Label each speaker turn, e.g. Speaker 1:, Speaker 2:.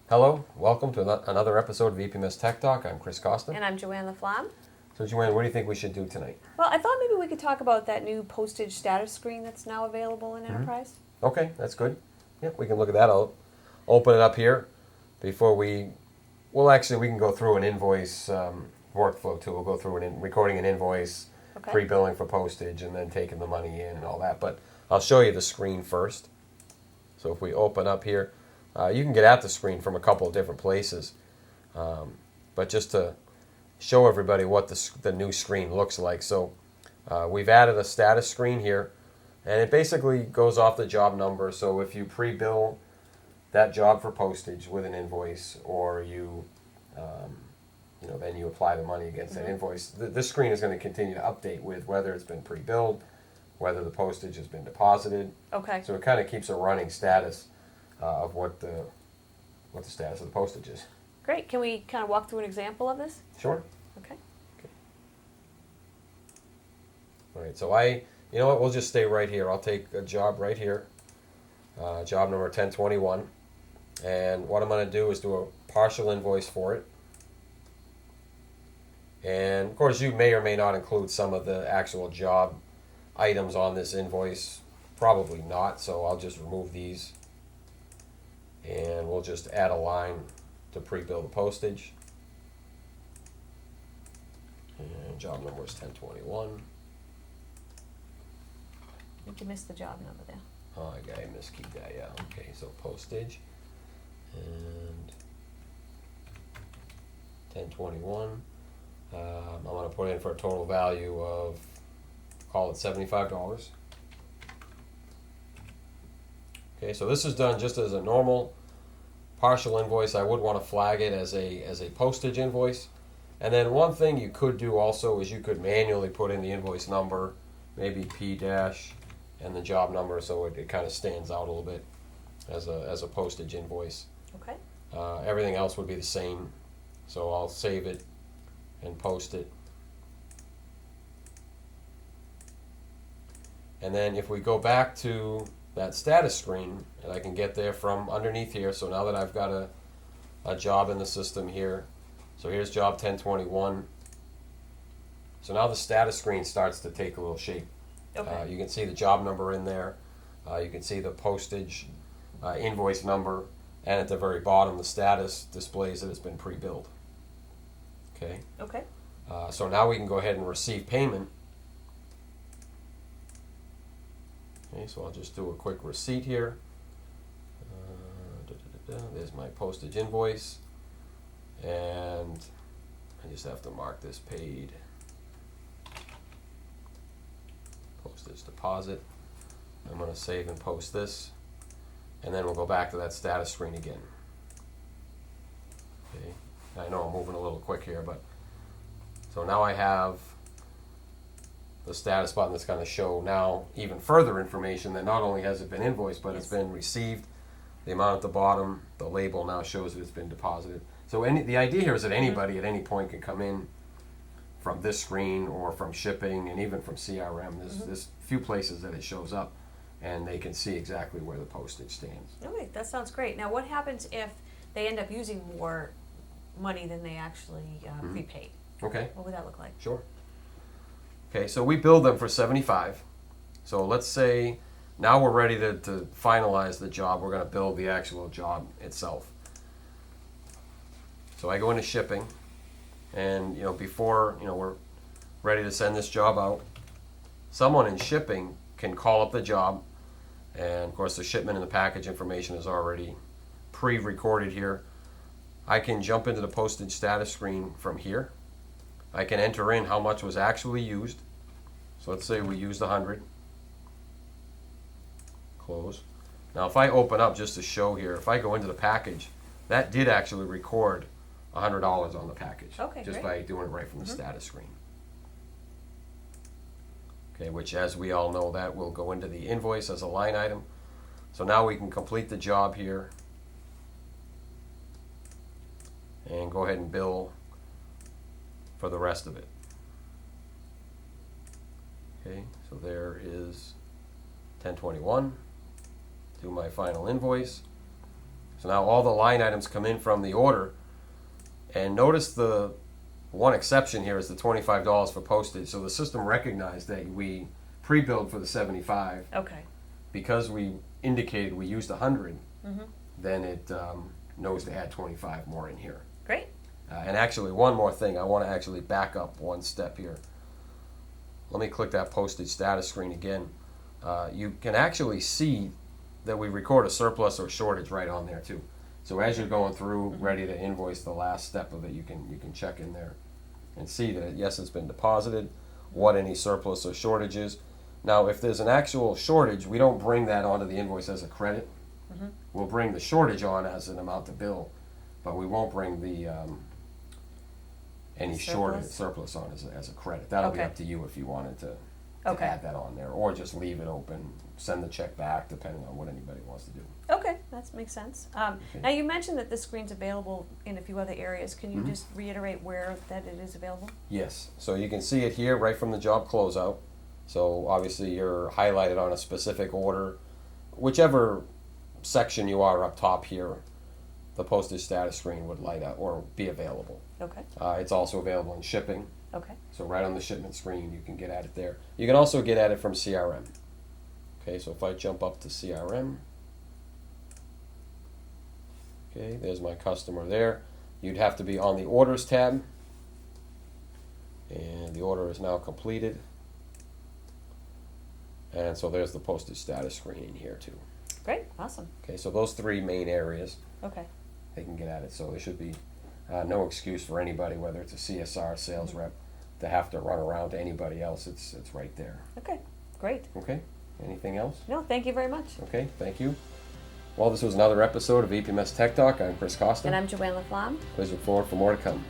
Speaker 1: Hello, welcome to another episode of EPMS Tech Talk. I'm Chris Costa.
Speaker 2: And I'm Joanne LaFlamme.
Speaker 1: So Joanne, what do you think we should do tonight?
Speaker 2: Well, I thought maybe we could talk about that new Postage status screen that's now available in Enterprise.
Speaker 1: Okay, that's good. Yeah, we can look at that. I'll open it up here before we can go through an invoice workflow too. We'll go through recording an invoice,
Speaker 2: Okay.
Speaker 1: pre-billing for postage, and then taking the money in and all that. But I'll show you the screen first. So if we open up here, you can get at the screen from a couple of different places. But just to show everybody what the new screen looks like. So we've added a status screen here, and it basically goes off the job number. So if you pre-bill that job for postage with an invoice, or then you apply the money against that invoice, this screen is going to continue to update with whether it's been pre-billed, whether the postage has been deposited.
Speaker 2: Okay.
Speaker 1: So it kind of keeps a running status of what the status of the postage is.
Speaker 2: Great. Can we kind of walk through an example of this?
Speaker 1: Sure.
Speaker 2: Okay.
Speaker 1: All right, so you know what, we'll just stay right here. I'll take a job right here, job number 1021, and what I'm going to do is do a partial invoice for it. And of course, you may or may not include some of the actual job items on this invoice. Probably not, so I'll just remove these, and we'll just add a line to pre-bill the postage. And job number is 1021.
Speaker 2: I think you missed the job number there.
Speaker 1: Oh, I miskeyed that, yeah. Okay, so postage. And 1021. I'm going to put in for a total value of, call it $75. Okay, so this is done just as a normal partial invoice. I would want to flag it as a postage invoice. And then one thing you could do also is you could manually put in the invoice number, maybe P dash, and the job number, so it kind of stands out a little bit as a postage invoice.
Speaker 2: Okay.
Speaker 1: Everything else would be the same, so I'll save it and post it. And then if we go back to that status screen, and I can get there from underneath here, so now that I've got a job in the system here, so here's job 1021. So now the status screen starts to take a little shape.
Speaker 2: Okay.
Speaker 1: You can see the job number in there. You can see the postage invoice number, and at the very bottom, the status displays that it's been pre-billed. Okay.
Speaker 2: Okay.
Speaker 1: So now we can go ahead and receive payment. Okay, so I'll just do a quick receipt here. There's my postage invoice, and I just have to mark this paid. Postage deposit. I'm going to save and post this, and then we'll go back to that status screen again. Okay, I know I'm moving a little quick here, but so now I have the status button that's going to show now even further information that not only has it been invoiced, but it's been received. The amount at the bottom, the label now shows that it's been deposited. So the idea here is that anybody at any point can come in from this screen or from shipping and even from CRM. There's few places that it shows up, and they can see exactly where the postage stands.
Speaker 2: Okay, that sounds great. Now, what happens if they end up using more money than they actually prepaid?
Speaker 1: Okay.
Speaker 2: What would that look like?
Speaker 1: Sure. Okay, so we billed them for $75. So let's say now we're ready to finalize the job. We're going to build the actual job itself. So I go into shipping, and before we're ready to send this job out, someone in shipping can call up the job, and of course the shipment and the package information is already pre-recorded here. I can jump into the postage status screen from here. I can enter in how much was actually used. So let's say we used 100. Close. Now if I open up just to show here, if I go into the package, that did actually record $100 on the package.
Speaker 2: Okay,
Speaker 1: just
Speaker 2: great.
Speaker 1: by doing it right from the status screen. Okay, which as we all know, that will go into the invoice as a line item. So now we can complete the job here and go ahead and bill for the rest of it. Okay, so there is 1021. Do my final invoice, So now all the line items come in from the order. And notice the one exception here is the $25 for postage. So the system recognized that we pre-billed for the 75.
Speaker 2: Okay.
Speaker 1: Because we indicated we used 100, then it knows to add 25 more in here.
Speaker 2: Great.
Speaker 1: And actually, one more thing. I want to actually back up one step here. Let me click that postage status screen again. You can actually see that we record a surplus or shortage right on there too. So as you're going through, ready to invoice the last step of it, you can check in there and see that yes, it's been deposited, what any surplus or shortage is. Now, if there's an actual shortage, we don't bring that onto the invoice as a credit. We'll bring the shortage on as an amount to bill, but we won't bring the any surplus on as a credit. That'll be
Speaker 2: Okay.
Speaker 1: up to you if you wanted to
Speaker 2: Okay.
Speaker 1: add that on there, or just leave it open, send the check back, depending on what anybody wants to do.
Speaker 2: Okay, that makes sense. Now you mentioned that this screen's available in a few other areas. Can you just reiterate where that it is available?
Speaker 1: Yes, so you can see it here right from the job closeout. So obviously you're highlighted on a specific order. Whichever section you are up top here, the postage status screen would light up or be available.
Speaker 2: Okay.
Speaker 1: It's also available in shipping.
Speaker 2: Okay.
Speaker 1: So right on the shipment screen, you can get at it there. You can also get at it from CRM. Okay, so if I jump up to CRM, okay, there's my customer there. You'd have to be on the orders tab, and the order is now completed. And so there's the postage status screen in here too.
Speaker 2: Great. Awesome.
Speaker 1: Okay, so those three main areas,
Speaker 2: Okay.
Speaker 1: they can get at it. So there should be no excuse for anybody, whether it's a CSR sales rep, to have to run around to anybody else. It's right there.
Speaker 2: Okay. Great.
Speaker 1: Okay, anything else?
Speaker 2: No, thank you very much.
Speaker 1: Okay, thank you. Well, this was another episode of EPMS Tech Talk. I'm Chris Costa.
Speaker 2: And I'm Joanne LaFlamme.
Speaker 1: Please look forward for more to come.